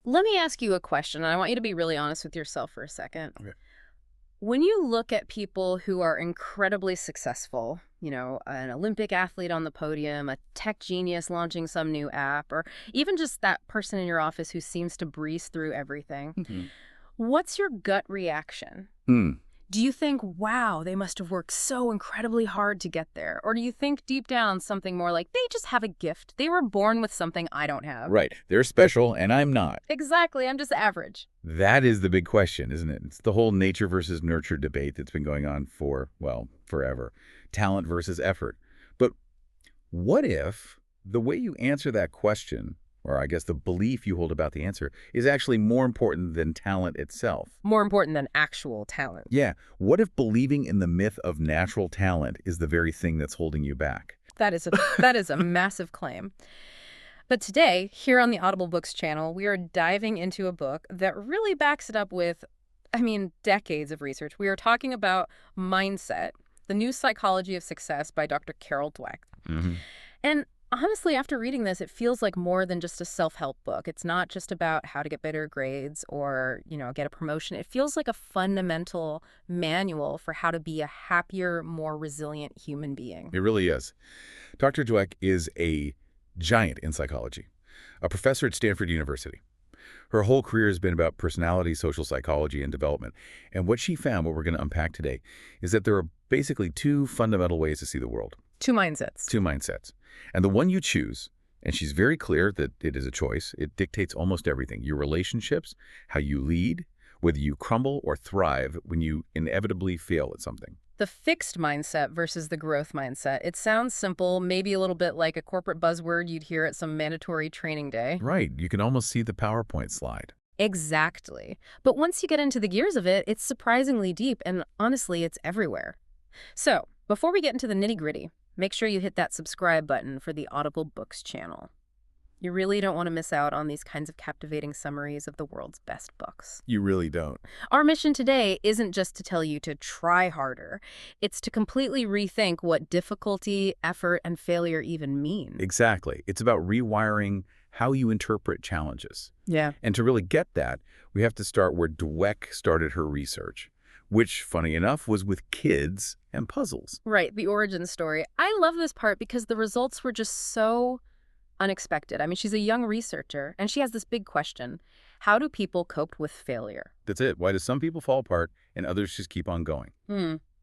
Let me ask you a question, and I want you to be really honest with yourself for a second. Okay. When you look at people who are incredibly successful, an Olympic athlete on the podium, a tech genius launching some new app, or even just that person in your office who seems to breeze through everything, what's your gut reaction? Hmm. Do you think, wow, they must have worked so incredibly hard to get there? Or do you think deep down something more like, they just have a gift. They were born with something I don't have. Right. They're special, and I'm not. Exactly. I'm just average. That is the big question, isn't it? It's the whole nature versus nurture debate that's been going on for, well, forever. Talent versus effort. But what if the way you answer that question, or I guess the belief you hold about the answer, is actually more important than talent itself? More important than actual talent. Yeah. What if believing in the myth of natural talent is the very thing that's holding you back? That is a massive claim. But today, here on the Audible channel, we are diving into a book that really backs it up with, decades of research. We are talking about Mindset, The New Psychology of Success by Dr. Carol Dweck. And honestly, after reading this, it feels like more than just a self-help book. It's not just about how to get better grades or, get a promotion. It feels like a fundamental manual for how to be a happier, more resilient human being. It really is. Dr. Dweck is a giant in psychology, a professor at Stanford University. Her whole career has been about personality, social psychology, and development. And what she found, what we're going to unpack today, is that there are basically two fundamental ways to see the world. Two mindsets. Two mindsets. And the one you choose, and she's very clear that it is a choice, it dictates almost everything. Your relationships, how you lead, whether you crumble or thrive when you inevitably fail at something. The fixed mindset versus the growth mindset. It sounds simple, maybe a little bit like a corporate buzzword you'd hear at some mandatory training day. Right. You can almost see the PowerPoint slide. Exactly. But once you get into the gears of it, it's surprisingly deep, and honestly, it's everywhere. So, before we get into the nitty-gritty, make sure you hit that subscribe button for the Audible Books channel. You really don't want to miss out on these kinds of captivating summaries of the world's best books. You really don't. Our mission today isn't just to tell you to try harder. It's to completely rethink what difficulty, effort, and failure even mean. Exactly. It's about rewiring how you interpret challenges. Yeah. And to really get that, we have to start where Dweck started her research, which, funny enough, was with kids and puzzles. Right, the origin story. I love this part because the results were just so unexpected. She's a young researcher, and she has this big question. How do people cope with failure? That's it. Why do some people fall apart and others just keep on going?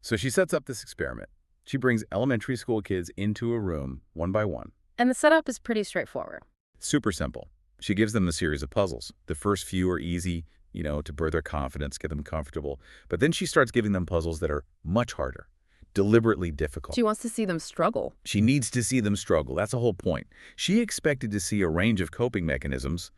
So she sets up this experiment. She brings elementary school kids into a room, one by one. And the setup is pretty straightforward. Super simple. She gives them a series of puzzles. The first few are easy, to burn their confidence, get them comfortable. But then she starts giving them puzzles that are much harder, deliberately difficult. She wants to see them struggle. She needs to see them struggle. That's the whole point. She expected to see a range of coping mechanisms.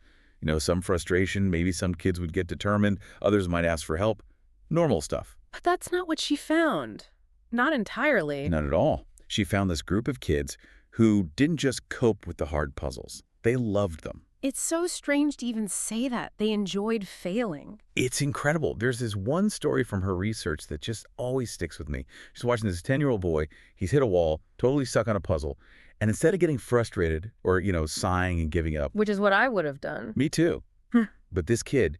Some frustration, maybe some kids would get determined, others might ask for help. Normal stuff. But that's not what she found. Not entirely. Not at all. She found this group of kids who didn't just cope with the hard puzzles. They loved them. It's so strange to even say that. They enjoyed failing. It's incredible. There's this one story from her research that just always sticks with me. She's watching this 10-year-old boy. He's hit a wall, totally stuck on a puzzle. And instead of getting frustrated or, sighing and giving up. Which is what I would have done. Me too. But this kid,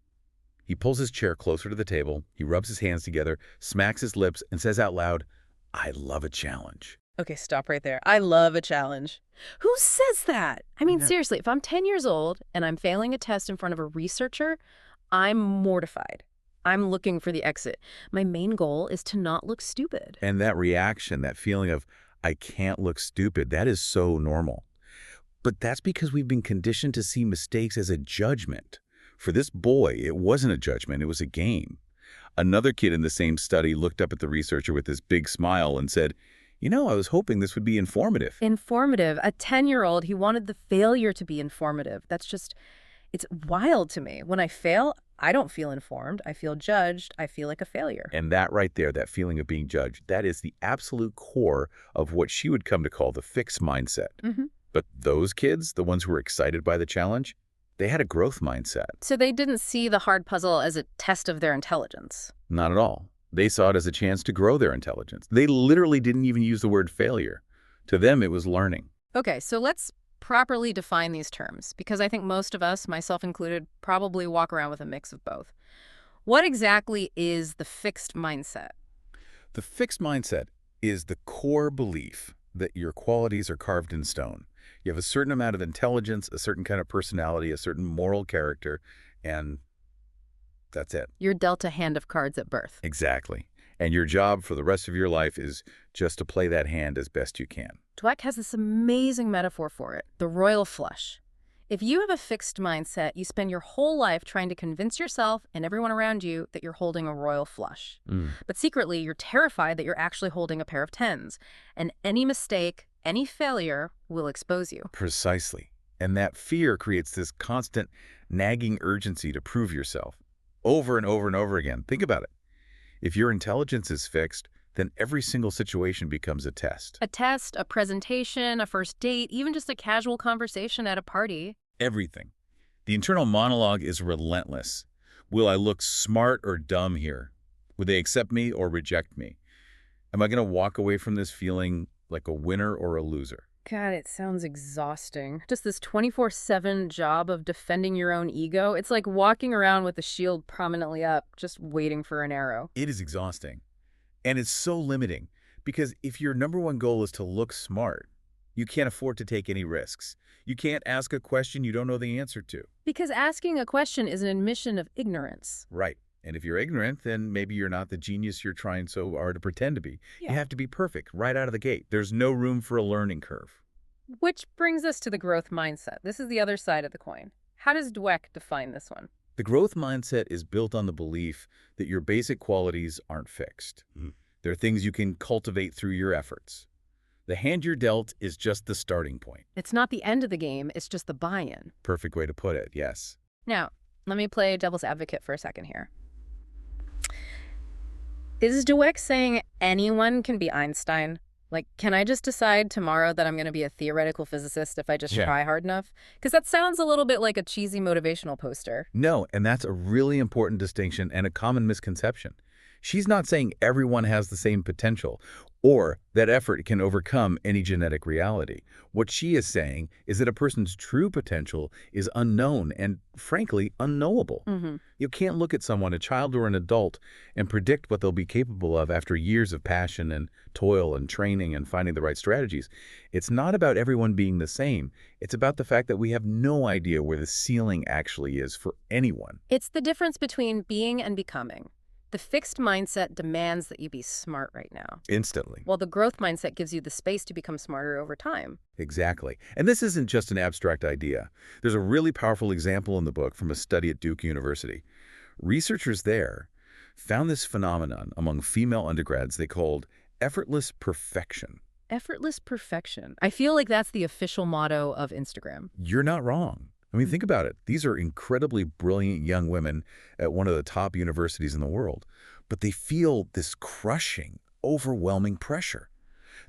he pulls his chair closer to the table. He rubs his hands together, smacks his lips, and says out loud, "I love a challenge." Okay, stop right there. I love a challenge. Who says that? Seriously, if I'm 10 years old and I'm failing a test in front of a researcher, I'm mortified. I'm looking for the exit. My main goal is to not look stupid. And that reaction, that feeling of, I can't look stupid, that is so normal. But that's because we've been conditioned to see mistakes as a judgment. For this boy, it wasn't a judgment, it was a game. Another kid in the same study looked up at the researcher with this big smile and said, I was hoping this would be informative. Informative. A 10-year-old, he wanted the failure to be informative. It's wild to me. When I fail, I don't feel informed. I feel judged. I feel like a failure. And that right there, that feeling of being judged, that is the absolute core of what she would come to call the fixed mindset. But those kids, the ones who were excited by the challenge, they had a growth mindset. So they didn't see the hard puzzle as a test of their intelligence. Not at all. They saw it as a chance to grow their intelligence. They literally didn't even use the word failure. To them, it was learning. Okay, so let's properly define these terms, because I think most of us, myself included, probably walk around with a mix of both. What exactly is the fixed mindset? The fixed mindset is the core belief that your qualities are carved in stone. You have a certain amount of intelligence, a certain kind of personality, a certain moral character, and that's it. You're dealt a hand of cards at birth. Exactly. And your job for the rest of your life is just to play that hand as best you can. Dweck has this amazing metaphor for it, the royal flush. If you have a fixed mindset, you spend your whole life trying to convince yourself and everyone around you that you're holding a royal flush. But secretly, you're terrified that you're actually holding a pair of tens. And any mistake, any failure will expose you. Precisely. And that fear creates this constant nagging urgency to prove yourself over and over and over again. Think about it. If your intelligence is fixed, then every single situation becomes a test. A test, a presentation, a first date, even just a casual conversation at a party. Everything. The internal monologue is relentless. Will I look smart or dumb here? Will they accept me or reject me? Am I going to walk away from this feeling like a winner or a loser? God, it sounds exhausting. Just this 24/7 job of defending your own ego. It's like walking around with the shield prominently up, just waiting for an arrow. It is exhausting. And it's so limiting because if your number one goal is to look smart, you can't afford to take any risks. You can't ask a question you don't know the answer to. Because asking a question is an admission of ignorance. Right. And if you're ignorant, then maybe you're not the genius you're trying so hard to pretend to be. Yeah. You have to be perfect right out of the gate. There's no room for a learning curve. Which brings us to the growth mindset. This is the other side of the coin. How does Dweck define this one? The growth mindset is built on the belief that your basic qualities aren't fixed. They're things you can cultivate through your efforts. The hand you're dealt is just the starting point. It's not the end of the game, it's just the buy-in. Perfect way to put it, yes. Now, let me play devil's advocate for a second here. Is Dweck saying anyone can be Einstein? Like, can I just decide tomorrow that I'm going to be a theoretical physicist if I just try hard enough? Because that sounds a little bit like a cheesy motivational poster. No, and that's a really important distinction and a common misconception. She's not saying everyone has the same potential or that effort can overcome any genetic reality. What she is saying is that a person's true potential is unknown and, frankly, unknowable. You can't look at someone, a child or an adult, and predict what they'll be capable of after years of passion and toil and training and finding the right strategies. It's not about everyone being the same. It's about the fact that we have no idea where the ceiling actually is for anyone. It's the difference between being and becoming. The fixed mindset demands that you be smart right now. Instantly. While the growth mindset gives you the space to become smarter over time. Exactly. And this isn't just an abstract idea. There's a really powerful example in the book from a study at Duke University. Researchers there found this phenomenon among female undergrads they called effortless perfection. Effortless perfection. I feel like that's the official motto of Instagram. You're not wrong. I mean, think about it. These are incredibly brilliant young women at one of the top universities in the world, but they feel this crushing, overwhelming pressure.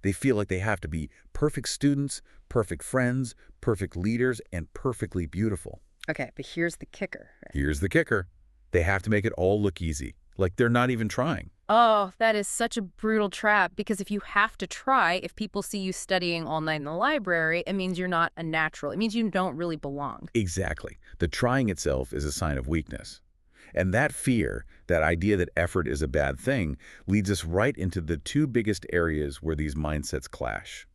They feel like they have to be perfect students, perfect friends, perfect leaders, and perfectly beautiful. Okay, but here's the kicker. Here's the kicker. They have to make it all look easy, like they're not even trying. Oh, that is such a brutal trap, because if you have to try, if people see you studying all night in the library, it means you're not a natural. It means you don't really belong. Exactly. The trying itself is a sign of weakness. And that fear, that idea that effort is a bad thing, leads us right into the two biggest areas where these mindsets clash: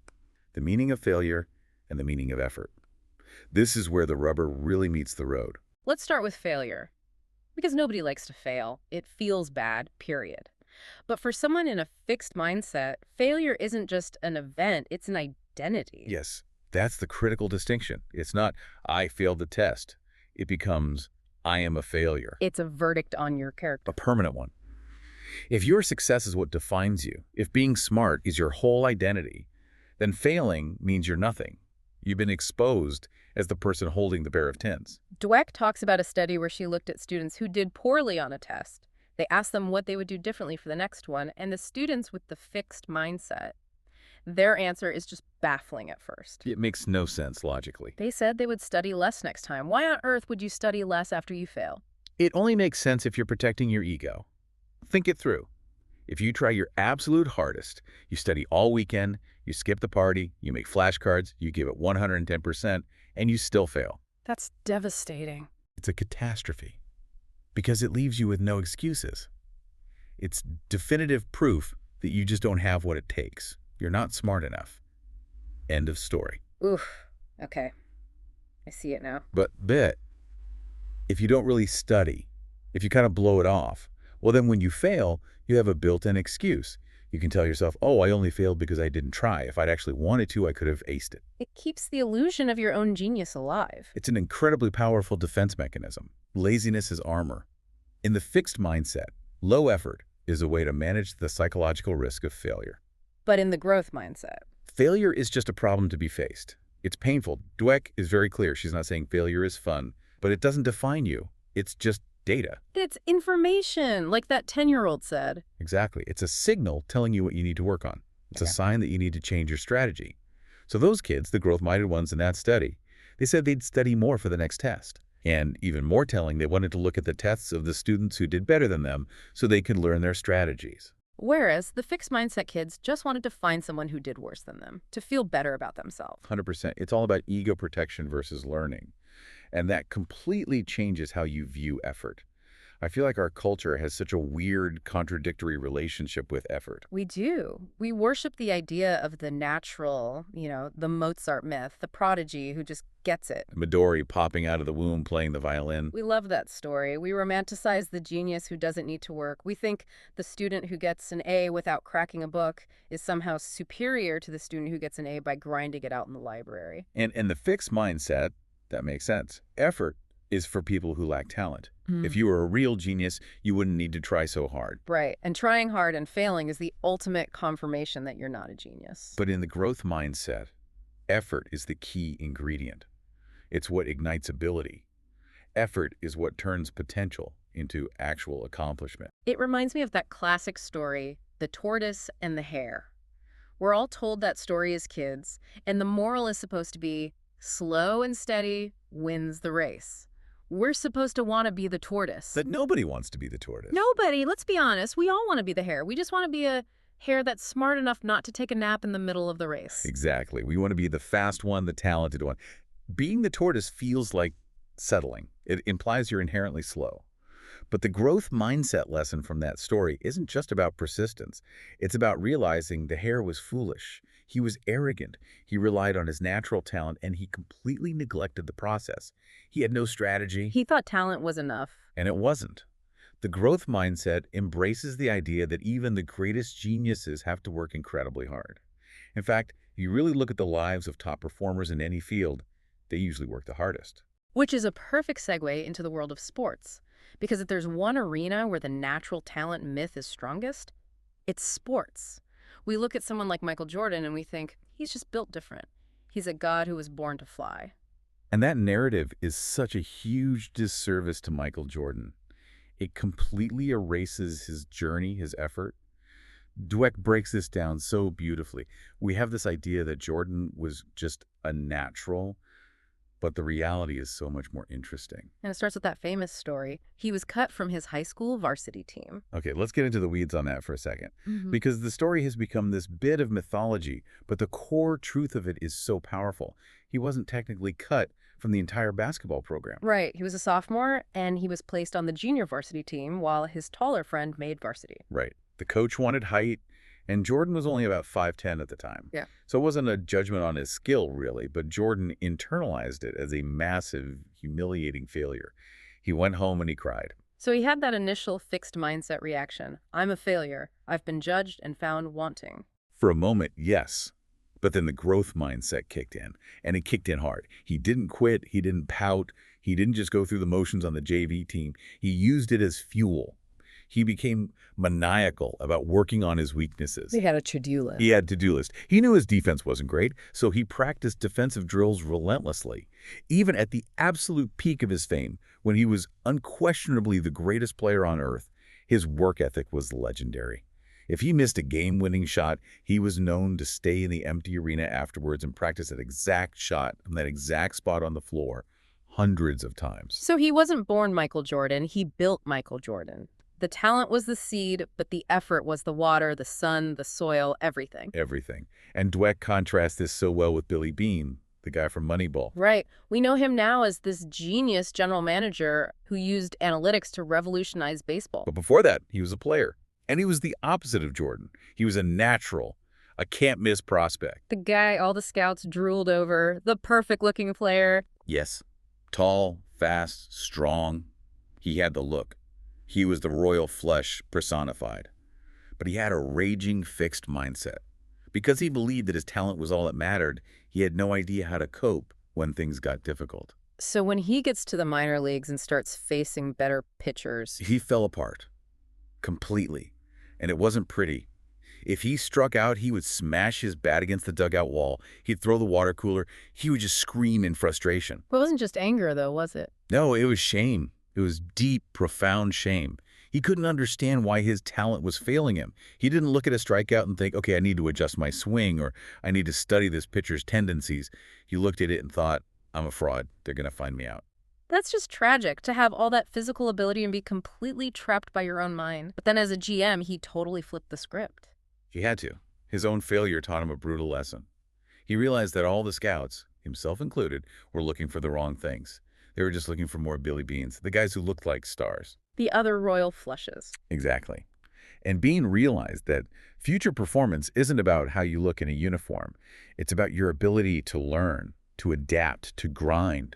the meaning of failure and the meaning of effort. This is where the rubber really meets the road. Let's start with failure, because nobody likes to fail. It feels bad, period. But for someone in a fixed mindset, failure isn't just an event, it's an identity. Yes, that's the critical distinction. It's not, I failed the test. It becomes, I am a failure. It's a verdict on your character. A permanent one. If your success is what defines you, if being smart is your whole identity, then failing means you're nothing. You've been exposed as the person holding the pair of tens. Dweck talks about a study where she looked at students who did poorly on a test. They asked them what they would do differently for the next one, and the students with the fixed mindset, their answer is just baffling at first. It makes no sense logically. They said they would study less next time. Why on earth would you study less after you fail? It only makes sense if you're protecting your ego. Think it through. If you try your absolute hardest, you study all weekend, You skip the party, you make flashcards, you give it 110%, and you still fail. That's devastating. It's a catastrophe because it leaves you with no excuses. It's definitive proof that you just don't have what it takes. You're not smart enough. End of story. Oof. Okay. I see it now. But if you don't really study, if you kind of blow it off, well, then when you fail, you have a built-in excuse. You can tell yourself, oh, I only failed because I didn't try. If I'd actually wanted to, I could have aced it. It keeps the illusion of your own genius alive. It's an incredibly powerful defense mechanism. Laziness is armor. In the fixed mindset, low effort is a way to manage the psychological risk of failure. But in the growth mindset, Failure is just a problem to be faced. It's painful. Dweck is very clear. She's not saying failure is fun, but it doesn't define you. It's just data. it's information, like that 10-year-old said. Exactly. It's a signal telling you what you need to work on. It's a Okay. sign that you need to change your strategy. So those kids, the growth-minded ones in that study, they said they'd study more for the next test. And even more telling, they wanted to look at the tests of the students who did better than them so they could learn their strategies. Whereas the fixed mindset kids just wanted to find someone who did worse than them, to feel better about themselves. 100%. It's all about ego protection versus learning. And that completely changes how you view effort. I feel like our culture has such a weird, contradictory relationship with effort. We do. We worship the idea of the natural, the Mozart myth, the prodigy who just gets it. Midori popping out of the womb playing the violin. We love that story. We romanticize the genius who doesn't need to work. We think the student who gets an A without cracking a book is somehow superior to the student who gets an A by grinding it out in the library. And in the fixed mindset, that makes sense. Effort is for people who lack talent. If you were a real genius, you wouldn't need to try so hard. Right. And trying hard and failing is the ultimate confirmation that you're not a genius. But in the growth mindset, effort is the key ingredient. It's what ignites ability. Effort is what turns potential into actual accomplishment. It reminds me of that classic story, The Tortoise and the Hare. We're all told that story as kids, and the moral is supposed to be slow and steady wins the race. We're supposed to want to be the tortoise. That nobody wants to be the tortoise. Nobody, let's be honest, we all want to be the hare. We just want to be a hare that's smart enough not to take a nap in the middle of the race. Exactly. We want to be the fast one, the talented one. Being the tortoise feels like settling. It implies you're inherently slow. But the growth mindset lesson from that story isn't just about persistence. It's about realizing the hare was foolish. He was arrogant. He relied on his natural talent, and he completely neglected the process. He had no strategy. He thought talent was enough. And it wasn't. The growth mindset embraces the idea that even the greatest geniuses have to work incredibly hard. In fact, if you really look at the lives of top performers in any field, they usually work the hardest. Which is a perfect segue into the world of sports. Because if there's one arena where the natural talent myth is strongest, it's sports. We look at someone like Michael Jordan and we think, he's just built different. He's a god who was born to fly. And that narrative is such a huge disservice to Michael Jordan. It completely erases his journey, his effort. Dweck breaks this down so beautifully. We have this idea that Jordan was just a natural, but the reality is so much more interesting. And it starts with that famous story. He was cut from his high school varsity team. Okay, let's get into the weeds on that for a second. Because the story has become this bit of mythology, but the core truth of it is so powerful. He wasn't technically cut from the entire basketball program. Right. He was a sophomore, and he was placed on the junior varsity team while his taller friend made varsity. Right. The coach wanted height, and Jordan was only about 5'10" at the time. Yeah. So it wasn't a judgment on his skill, really, but Jordan internalized it as a massive, humiliating failure. He went home and he cried. So he had that initial fixed mindset reaction. I'm a failure. I've been judged and found wanting. For a moment, yes. But then the growth mindset kicked in, and it kicked in hard. He didn't quit. He didn't pout. He didn't just go through the motions on the JV team. He used it as fuel. He became maniacal about working on his weaknesses. He had a to-do list. He had to-do list. He knew his defense wasn't great, so he practiced defensive drills relentlessly. Even at the absolute peak of his fame, when he was unquestionably the greatest player on earth, his work ethic was legendary. If he missed a game-winning shot, he was known to stay in the empty arena afterwards and practice that exact shot from that exact spot on the floor hundreds of times. So he wasn't born Michael Jordan. He built Michael Jordan. The talent was the seed, but the effort was the water, the sun, the soil, everything. Everything. And Dweck contrasts this so well with Billy Beane, the guy from Moneyball. Right. We know him now as this genius general manager who used analytics to revolutionize baseball. But before that, he was a player. And he was the opposite of Jordan. He was a natural, a can't-miss prospect. The guy all the scouts drooled over, the perfect-looking player. Yes. Tall, fast, strong. He had the look. He was the royal flush personified. But he had a raging, fixed mindset. Because he believed that his talent was all that mattered, he had no idea how to cope when things got difficult. So when he gets to the minor leagues and starts facing better pitchers, He fell apart. Completely. And it wasn't pretty. If he struck out, he would smash his bat against the dugout wall. He'd throw the water cooler. He would just scream in frustration. it wasn't just anger, though, was it? No, it was shame. It was deep, profound shame. He couldn't understand why his talent was failing him. He didn't look at a strikeout and think, okay, I need to adjust my swing, or I need to study this pitcher's tendencies. He looked at it and thought, I'm a fraud. They're going to find me out. That's just tragic, to have all that physical ability and be completely trapped by your own mind. But then as a GM, he totally flipped the script. He had to. His own failure taught him a brutal lesson. He realized that all the scouts, himself included, were looking for the wrong things. They were just looking for more Billy Beans, the guys who looked like stars. The other royal flushes. Exactly. And Bean realized that future performance isn't about how you look in a uniform. It's about your ability to learn, to adapt, to grind.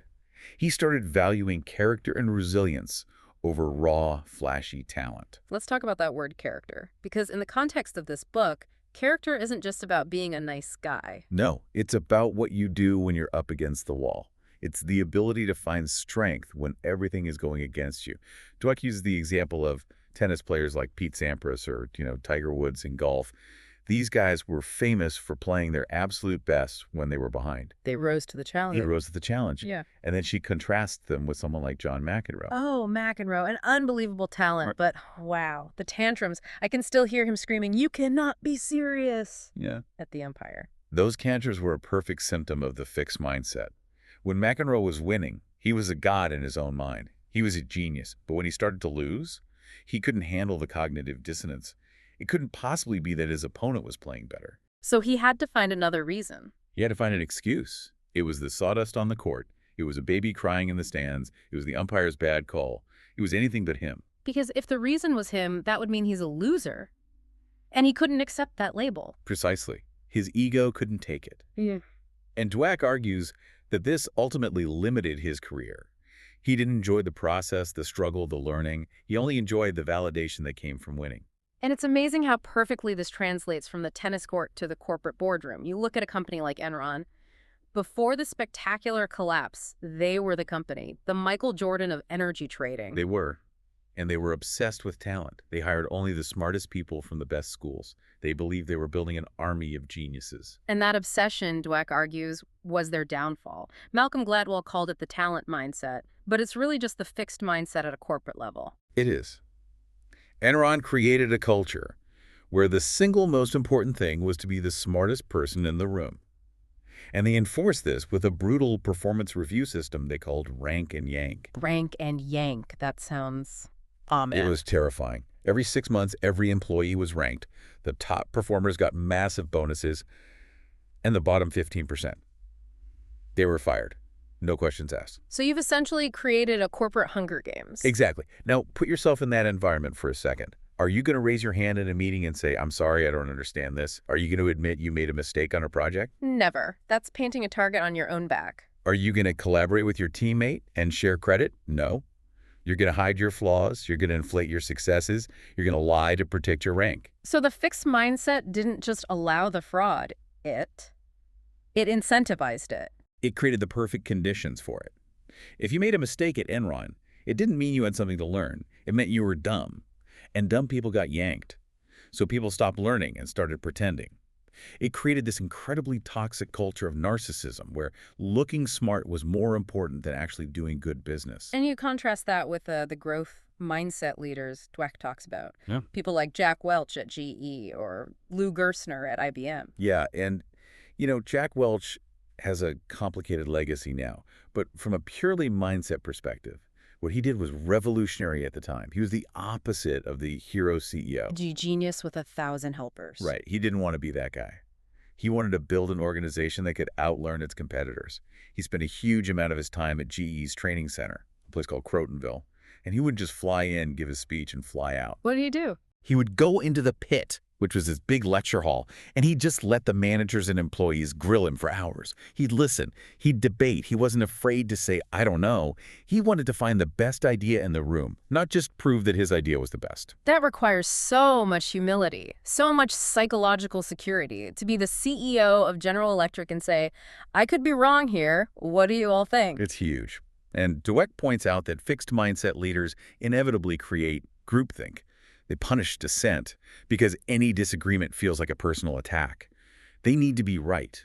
He started valuing character and resilience over raw, flashy talent. Let's talk about that word character, because in the context of this book, character isn't just about being a nice guy. No, it's about what you do when you're up against the wall. It's the ability to find strength when everything is going against you. Dweck uses the example of tennis players like Pete Sampras or, Tiger Woods in golf. These guys were famous for playing their absolute best when they were behind. They rose to the challenge. They rose to the challenge. Yeah. And then she contrasts them with someone like John McEnroe. Oh, McEnroe, an unbelievable talent, but wow, the tantrums. I can still hear him screaming, "You cannot be serious," Yeah. at the umpire. Those tantrums were a perfect symptom of the fixed mindset. When McEnroe was winning, he was a god in his own mind. He was a genius. But when he started to lose, he couldn't handle the cognitive dissonance. It couldn't possibly be that his opponent was playing better. So he had to find another reason. He had to find an excuse. It was the sawdust on the court. It was a baby crying in the stands. It was the umpire's bad call. It was anything but him. Because if the reason was him, that would mean he's a loser. And he couldn't accept that label. Precisely. His ego couldn't take it. Yeah. And Dweck argues that this ultimately limited his career. He didn't enjoy the process, the struggle, the learning. He only enjoyed the validation that came from winning. And it's amazing how perfectly this translates from the tennis court to the corporate boardroom. You look at a company like Enron. Before the spectacular collapse, they were the company, the Michael Jordan of energy trading. They were. And they were obsessed with talent. They hired only the smartest people from the best schools. They believed they were building an army of geniuses. And that obsession, Dweck argues, was their downfall. Malcolm Gladwell called it the talent mindset, but it's really just the fixed mindset at a corporate level. It is. Enron created a culture where the single most important thing was to be the smartest person in the room. And they enforced this with a brutal performance review system they called rank and yank. Rank and yank, that sounds ominous. It was terrifying. Every 6 months, every employee was ranked. The top performers got massive bonuses, and the bottom 15%. They were fired. No questions asked. So you've essentially created a corporate Hunger Games. Exactly. Now, put yourself in that environment for a second. Are you going to raise your hand in a meeting and say, I'm sorry, I don't understand this? Are you going to admit you made a mistake on a project? Never. That's painting a target on your own back. Are you going to collaborate with your teammate and share credit? No. You're going to hide your flaws. You're going to inflate your successes. You're going to lie to protect your rank. So the fixed mindset didn't just allow the fraud. It incentivized it. It created the perfect conditions for it. If you made a mistake at Enron, it didn't mean you had something to learn. It meant you were dumb. And dumb people got yanked. So people stopped learning and started pretending. It created this incredibly toxic culture of narcissism where looking smart was more important than actually doing good business. And you contrast that with the growth mindset leaders Dweck talks about. Yeah. People like Jack Welch at GE or Lou Gerstner at IBM. Yeah, and, Jack Welch has a complicated legacy now. But from a purely mindset perspective, What he did was revolutionary at the time. He was the opposite of the hero CEO. Genius with 1,000 helpers. Right. He didn't want to be that guy. He wanted to build an organization that could outlearn its competitors. He spent a huge amount of his time at GE's training center, a place called Crotonville, and he wouldn't just fly in, give his speech, and fly out. What did he do? He would go into the pit, which was this big lecture hall, and he'd just let the managers and employees grill him for hours. He'd listen. He'd debate. He wasn't afraid to say, I don't know. He wanted to find the best idea in the room, not just prove that his idea was the best. That requires so much humility, so much psychological security to be the CEO of General Electric and say, I could be wrong here. What do you all think? It's huge. And Dweck points out that fixed mindset leaders inevitably create groupthink. They punish dissent because any disagreement feels like a personal attack. They need to be right.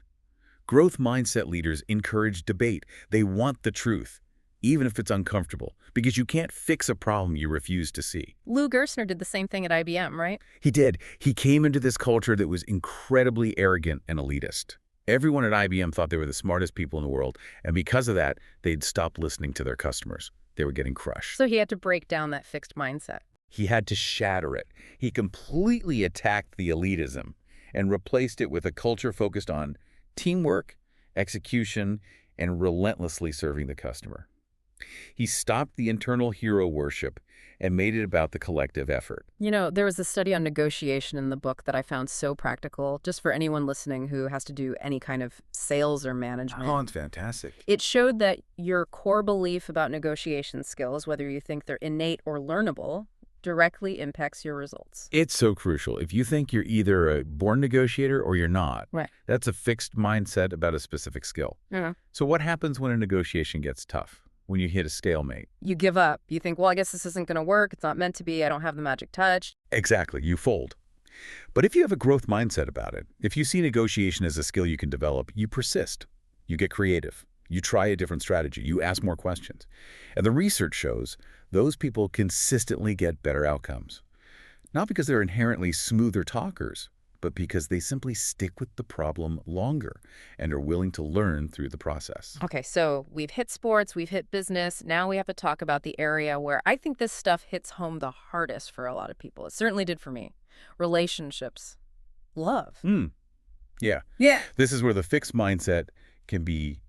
Growth mindset leaders encourage debate. They want the truth, even if it's uncomfortable, because you can't fix a problem you refuse to see. Lou Gerstner did the same thing at IBM, right? He did. He came into this culture that was incredibly arrogant and elitist. Everyone at IBM thought they were the smartest people in the world, and because of that, they'd stopped listening to their customers. They were getting crushed. So he had to break down that fixed mindset. He had to shatter it. He completely attacked the elitism and replaced it with a culture focused on teamwork, execution, and relentlessly serving the customer. He stopped the internal hero worship and made it about the collective effort. You know, there was a study on negotiation in the book that I found so practical, just for anyone listening who has to do any kind of sales or management. Oh, it's fantastic. It showed that your core belief about negotiation skills, whether you think they're innate or learnable, directly impacts your results. It's so crucial. If you think you're either a born negotiator or you're not, Right. that's a fixed mindset about a specific skill. Yeah. So what happens when a negotiation gets tough? When you hit a stalemate? You give up. You think, well, I guess this isn't going to work. It's not meant to be. I don't have the magic touch. Exactly. You fold. But if you have a growth mindset about it, if you see negotiation as a skill you can develop, you persist. You get creative. You try a different strategy. You ask more questions. And the research shows those people consistently get better outcomes. Not because they're inherently smoother talkers, but because they simply stick with the problem longer and are willing to learn through the process. Okay, so we've hit sports, we've hit business. Now we have to talk about the area where I think this stuff hits home the hardest for a lot of people. It certainly did for me. Relationships. Love. Yeah. Yeah. This is where the fixed mindset can be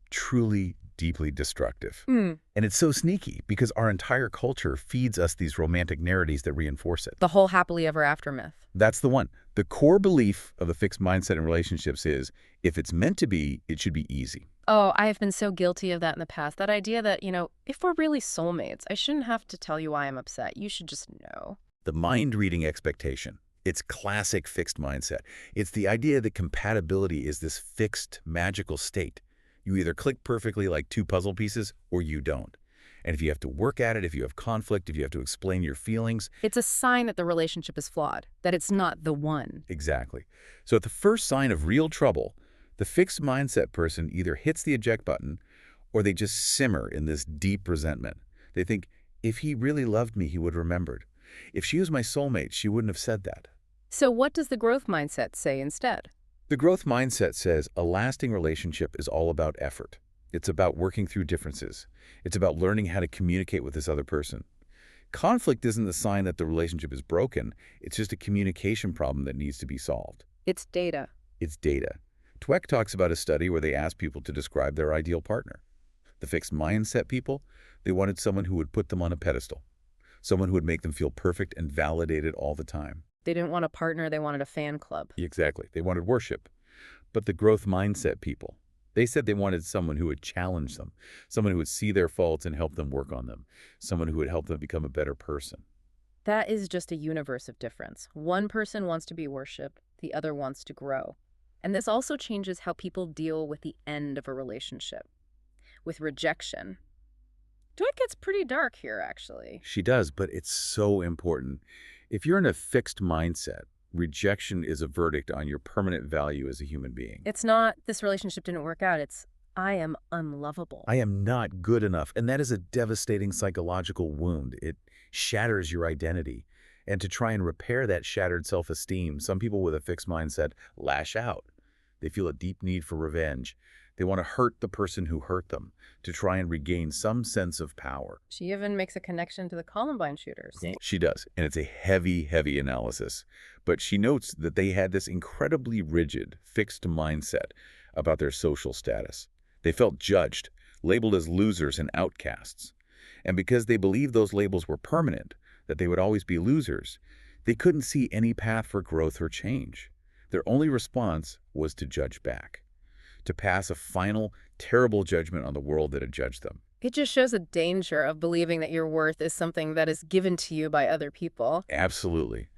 truly deeply destructive. And it's so sneaky because our entire culture feeds us these romantic narratives that reinforce it. The whole happily ever after myth. That's the one. The core belief of the fixed mindset in relationships is if it's meant to be, it should be easy. Oh, I have been so guilty of that in the past. That idea that, if we're really soulmates, I shouldn't have to tell you why I'm upset. You should just know. The mind-reading expectation. It's classic fixed mindset. It's the idea that compatibility is this fixed, magical state. You either click perfectly like two puzzle pieces or you don't. And if you have to work at it, if you have conflict, if you have to explain your feelings. It's a sign that the relationship is flawed, that it's not the one. Exactly. So at the first sign of real trouble, the fixed mindset person either hits the eject button or they just simmer in this deep resentment. They think, if he really loved me, he would have remembered. If she was my soulmate, she wouldn't have said that. So what does the growth mindset say instead? The growth mindset says a lasting relationship is all about effort. It's about working through differences. It's about learning how to communicate with this other person. Conflict isn't the sign that the relationship is broken. It's just a communication problem that needs to be solved. It's data. It's data. Dweck talks about a study where they asked people to describe their ideal partner. The fixed mindset people, they wanted someone who would put them on a pedestal, someone who would make them feel perfect and validated all the time. They didn't want a partner, they wanted a fan club. Exactly. They wanted worship. But the growth mindset people, they said they wanted someone who would challenge them, someone who would see their faults and help them work on them, someone who would help them become a better person. That is just a universe of difference. One person wants to be worshipped, the other wants to grow. And this also changes how people deal with the end of a relationship, with rejection. Dweck gets pretty dark here, actually. She does, but it's so important. If you're in a fixed mindset, rejection is a verdict on your permanent value as a human being. It's not, this relationship didn't work out. It's, I am unlovable. I am not good enough. And that is a devastating psychological wound. It shatters your identity. And to try and repair that shattered self-esteem, some people with a fixed mindset lash out. They feel a deep need for revenge. They want to hurt the person who hurt them to try and regain some sense of power. She even makes a connection to the Columbine shooters. She does, and it's a heavy, heavy analysis. But she notes that they had this incredibly rigid, fixed mindset about their social status. They felt judged, labeled as losers and outcasts. And because they believed those labels were permanent, that they would always be losers, they couldn't see any path for growth or change. Their only response was to judge back, to pass a final, terrible judgment on the world that had judged them. It just shows a danger of believing that your worth is something that is given to you by other people. Absolutely.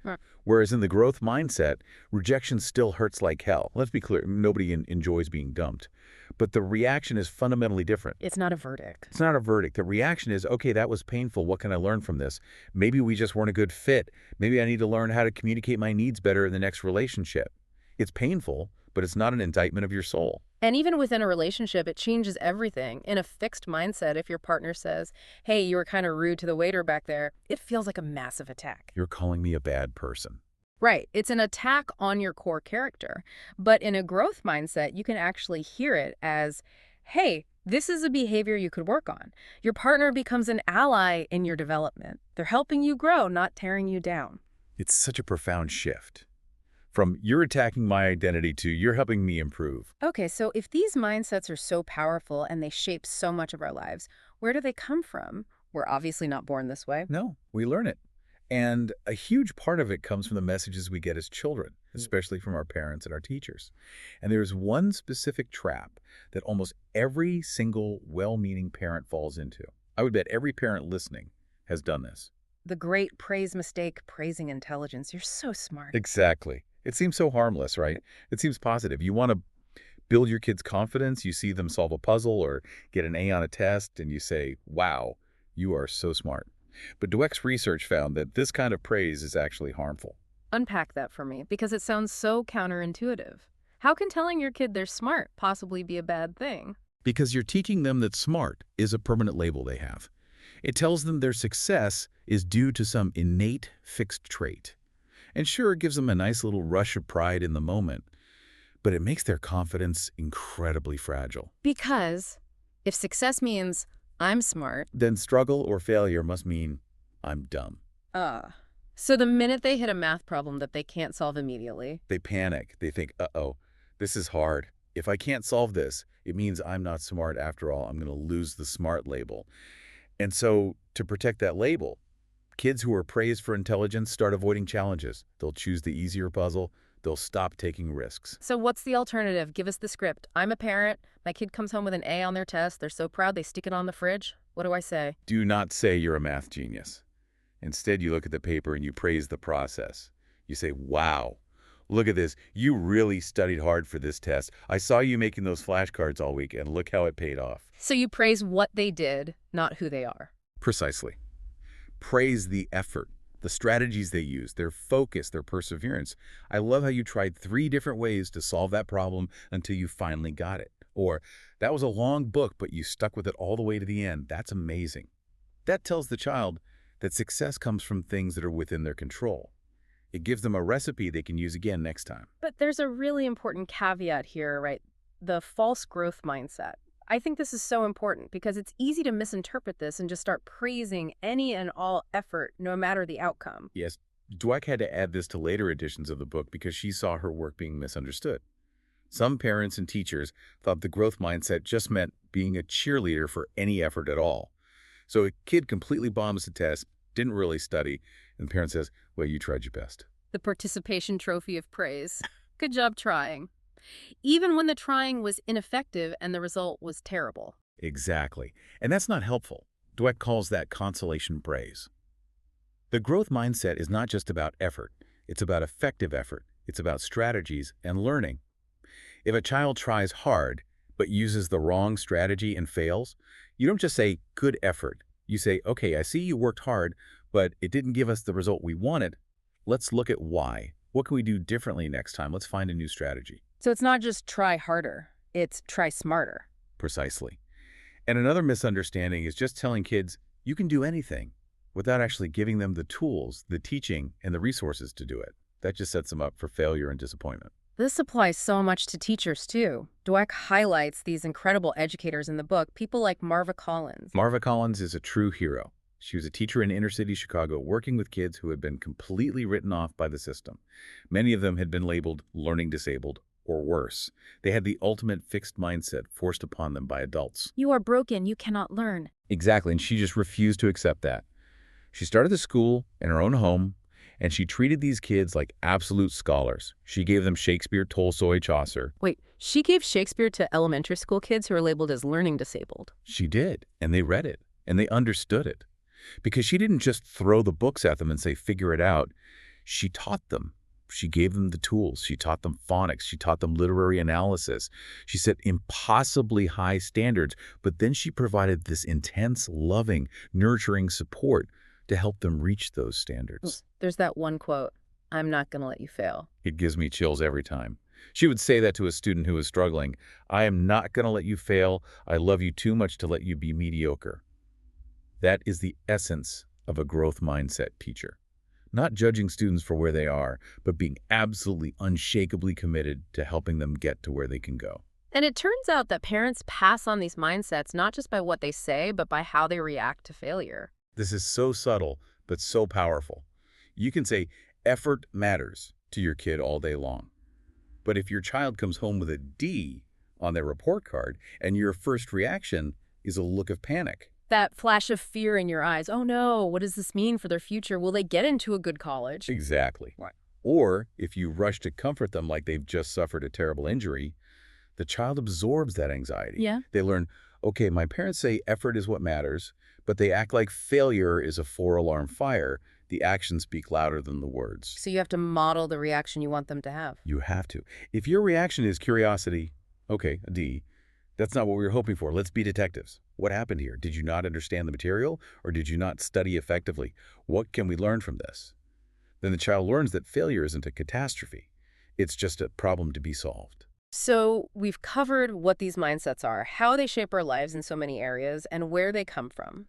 Whereas in the growth mindset, rejection still hurts like hell. Let's be clear, nobody enjoys being dumped. But the reaction is fundamentally different. It's not a verdict. It's not a verdict. The reaction is, okay, that was painful. What can I learn from this? Maybe we just weren't a good fit. Maybe I need to learn how to communicate my needs better in the next relationship. It's painful, but it's not an indictment of your soul. And even within a relationship, it changes everything. In a fixed mindset, if your partner says, hey, you were kind of rude to the waiter back there, it feels like a massive attack. You're calling me a bad person. Right. It's an attack on your core character. But in a growth mindset, you can actually hear it as, hey, this is a behavior you could work on. Your partner becomes an ally in your development. They're helping you grow, not tearing you down. It's such a profound shift. From you're attacking my identity to you're helping me improve. Okay, so if these mindsets are so powerful and they shape so much of our lives, where do they come from? We're obviously not born this way. No, we learn it. And a huge part of it comes from the messages we get as children, especially from our parents and our teachers. And there's one specific trap that almost every single well-meaning parent falls into. I would bet every parent listening has done this. The great praise mistake, praising intelligence. You're so smart. Exactly. It seems so harmless, right? It seems positive. You want to build your kids' confidence. You see them solve a puzzle or get an A on a test, and you say, wow, you are so smart. But Dweck's research found that this kind of praise is actually harmful. Unpack that for me, because it sounds so counterintuitive. How can telling your kid they're smart possibly be a bad thing? Because you're teaching them that smart is a permanent label they have. It tells them their success is due to some innate fixed trait. And sure, it gives them a nice little rush of pride in the moment, but it makes their confidence incredibly fragile. Because if success means I'm smart, then struggle or failure must mean I'm dumb. So the minute they hit a math problem that they can't solve immediately, they panic. They think, uh-oh, this is hard. If I can't solve this, it means I'm not smart after all. I'm going to lose the smart label. And so to protect that label, kids who are praised for intelligence start avoiding challenges. They'll choose the easier puzzle. They'll stop taking risks. So what's the alternative? Give us the script. I'm a parent. My kid comes home with an A on their test. They're so proud they stick it on the fridge. What do I say? Do not say you're a math genius. Instead, you look at the paper and you praise the process. You say, wow, look at this. You really studied hard for this test. I saw you making those flashcards all week, and look how it paid off. So you praise what they did, not who they are. Precisely. Praise the effort, the strategies they use, their focus, their perseverance. I love how you tried 3 different ways to solve that problem until you finally got it. Or, that was a long book, but you stuck with it all the way to the end. That's amazing. That tells the child that success comes from things that are within their control. It gives them a recipe they can use again next time. But there's a really important caveat here, right? The false growth mindset. I think this is so important because it's easy to misinterpret this and just start praising any and all effort, no matter the outcome. Yes, Dweck had to add this to later editions of the book because she saw her work being misunderstood. Some parents and teachers thought the growth mindset just meant being a cheerleader for any effort at all. So a kid completely bombs the test, didn't really study, and the parent says, well, you tried your best. The participation trophy of praise. Good job trying. Even when the trying was ineffective and the result was terrible. Exactly. And that's not helpful. Dweck calls that consolation praise. The growth mindset is not just about effort. It's about effective effort. It's about strategies and learning. If a child tries hard but uses the wrong strategy and fails, you don't just say, good effort. You say, okay, I see you worked hard, but it didn't give us the result we wanted. Let's look at why. What can we do differently next time? Let's find a new strategy. So it's not just try harder, it's try smarter. Precisely. And another misunderstanding is just telling kids you can do anything without actually giving them the tools, the teaching, and the resources to do it. That just sets them up for failure and disappointment. This applies so much to teachers, too. Dweck highlights these incredible educators in the book, people like Marva Collins. Marva Collins is a true hero. She was a teacher in inner-city Chicago working with kids who had been completely written off by the system. Many of them had been labeled learning disabled or worse. They had the ultimate fixed mindset forced upon them by adults. You are broken, you cannot learn. Exactly, and she just refused to accept that. She started the school in her own home, and she treated these kids like absolute scholars. She gave them Shakespeare, Tolstoy, Chaucer. Wait, she gave Shakespeare to elementary school kids who are labeled as learning disabled. She did, and they read it, and they understood it. Because she didn't just throw the books at them and say, figure it out. She taught them. She gave them the tools. She taught them phonics. She taught them literary analysis. She set impossibly high standards, but then she provided this intense, loving, nurturing support to help them reach those standards. There's that one quote, "I'm not going to let you fail." It gives me chills every time. She would say that to a student who was struggling. I am not going to let you fail. I love you too much to let you be mediocre. That is the essence of a growth mindset teacher. Not judging students for where they are, but being absolutely unshakably committed to helping them get to where they can go. And it turns out that parents pass on these mindsets not just by what they say, but by how they react to failure. This is so subtle, but so powerful. You can say effort matters to your kid all day long. But if your child comes home with a D on their report card and your first reaction is a look of panic, That flash of fear in your eyes, oh no, what does this mean for their future? Will they get into a good college? exactly. Right. Or if you rush to comfort them like they've just suffered a terrible injury, the child absorbs that anxiety. Yeah. They learn, okay, my parents say effort is what matters, but they act like failure is a four-alarm fire. The actions speak louder than the words. So you have to model the reaction you want them to have. You have to. If your reaction is curiosity, okay, a D, that's not what we were hoping for. Let's be detectives. What happened here? Did you not understand the material, or did you not study effectively? What can we learn from this? Then the child learns that failure isn't a catastrophe. It's just a problem to be solved. So we've covered what these mindsets are, how they shape our lives in so many areas, and where they come from.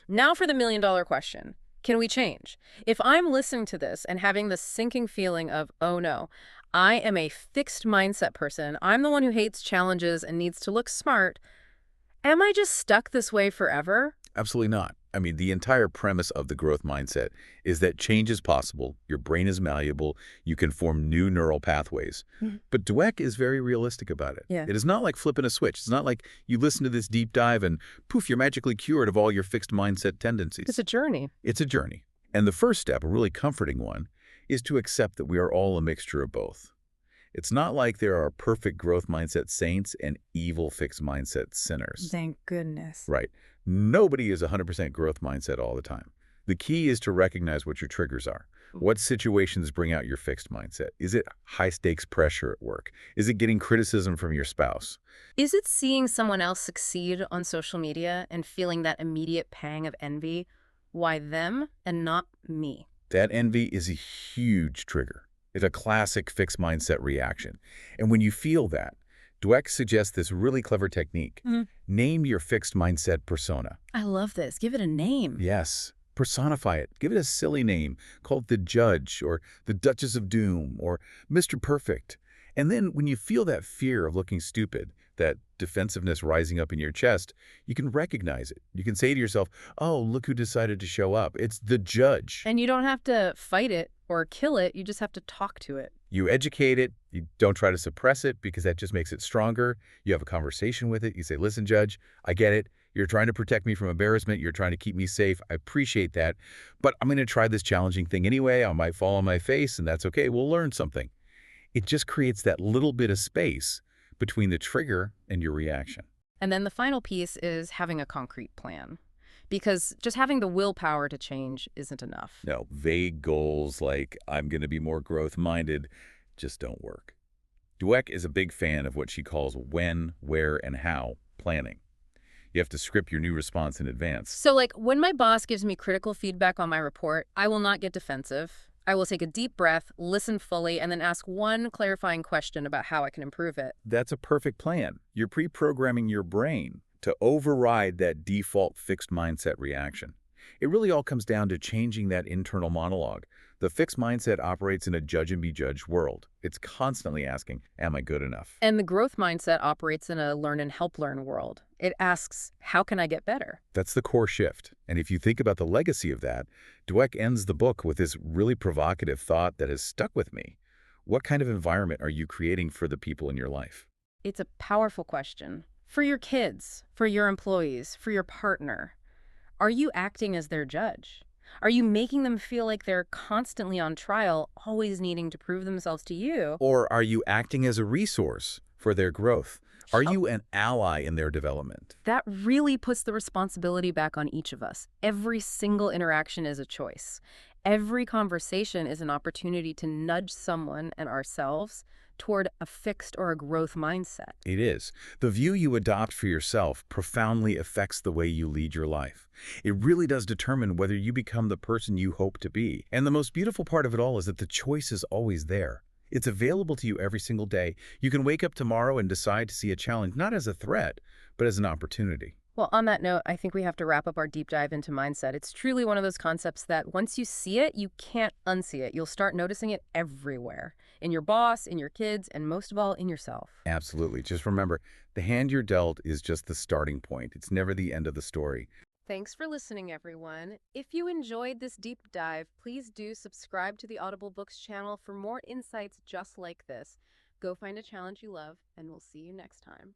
Now for the million-dollar question. Can we change? If I'm listening to this and having this sinking feeling of, oh no, I am a fixed mindset person, I'm the one who hates challenges and needs to look smart, am I just stuck this way forever? Absolutely not. I mean, the entire premise of the growth mindset is that change is possible, your brain is malleable, you can form new neural pathways. But Dweck is very realistic about it. Yeah. It is not like flipping a switch. It's not like you listen to this deep dive and poof, you're magically cured of all your fixed mindset tendencies. It's a journey. It's a journey. And the first step, a really comforting one, is to accept that we are all a mixture of both. It's not like there are perfect growth mindset saints and evil fixed mindset sinners. Thank goodness. Right. Nobody is 100% growth mindset all the time. The key is to recognize what your triggers are. What situations bring out your fixed mindset? Is it high-stakes pressure at work? Is it getting criticism from your spouse? Is it seeing someone else succeed on social media and feeling that immediate pang of envy? Why them and not me? That envy is a huge trigger. It's a classic fixed mindset reaction. And when you feel that, Dweck suggests this really clever technique. Name your fixed mindset persona. I love this. Give it a name. Yes. Personify it. Give it a silly name. Call it the Judge or the Duchess of Doom or Mr. Perfect. And then when you feel that fear of looking stupid, that defensiveness rising up in your chest, you can recognize it. You can say to yourself, oh, look who decided to show up. It's the Judge. And you don't have to fight it or kill it. You just have to talk to it. You educate it. You don't try to suppress it because that just makes it stronger. You have a conversation with it. You say, listen, Judge, I get it. You're trying to protect me from embarrassment. You're trying to keep me safe. I appreciate that. But I'm going to try this challenging thing anyway. I might fall on my face, and that's okay. We'll learn something. It just creates that little bit of space between the trigger and your reaction. And then the final piece is having a concrete plan. Because just having the willpower to change isn't enough. No, vague goals like I'm going to be more growth-minded just don't work. Dweck is a big fan of what she calls when, where, and how planning. You have to script your new response in advance. So like when my boss gives me critical feedback on my report, I will not get defensive. I will take a deep breath, listen fully, and then ask one clarifying question about how I can improve it. That's a perfect plan. You're pre-programming your brain to override that default fixed mindset reaction. It really all comes down to changing that internal monologue. The fixed mindset operates in a judge and be judged world. It's constantly asking, am I good enough? And the growth mindset operates in a learn and help learn world. It asks, how can I get better? That's the core shift. And if you think about the legacy of that, Dweck ends the book with this really provocative thought that has stuck with me. What kind of environment are you creating for the people in your life? It's a powerful question. For your kids, for your employees, for your partner, are you acting as their judge? Are you making them feel like they're constantly on trial, always needing to prove themselves to you? Or are you acting as a resource for their growth? Are you an ally in their development? That really puts the responsibility back on each of us. Every single interaction is a choice. Every conversation is an opportunity to nudge someone and ourselves toward a fixed or a growth mindset. It is. The view you adopt for yourself profoundly affects the way you lead your life. It really does determine whether you become the person you hope to be. And the most beautiful part of it all is that the choice is always there. It's available to you every single day. You can wake up tomorrow and decide to see a challenge not as a threat, but as an opportunity. Well, on that note, I think we have to wrap up our deep dive into mindset. It's truly one of those concepts that once you see it, you can't unsee it. You'll start noticing it everywhere, in your boss, in your kids, and most of all, in yourself. Absolutely. Just remember, the hand you're dealt is just the starting point. It's never the end of the story. Thanks for listening, everyone. If you enjoyed this deep dive, please do subscribe to the Audible Books channel for more insights just like this. Go find a challenge you love, and we'll see you next time.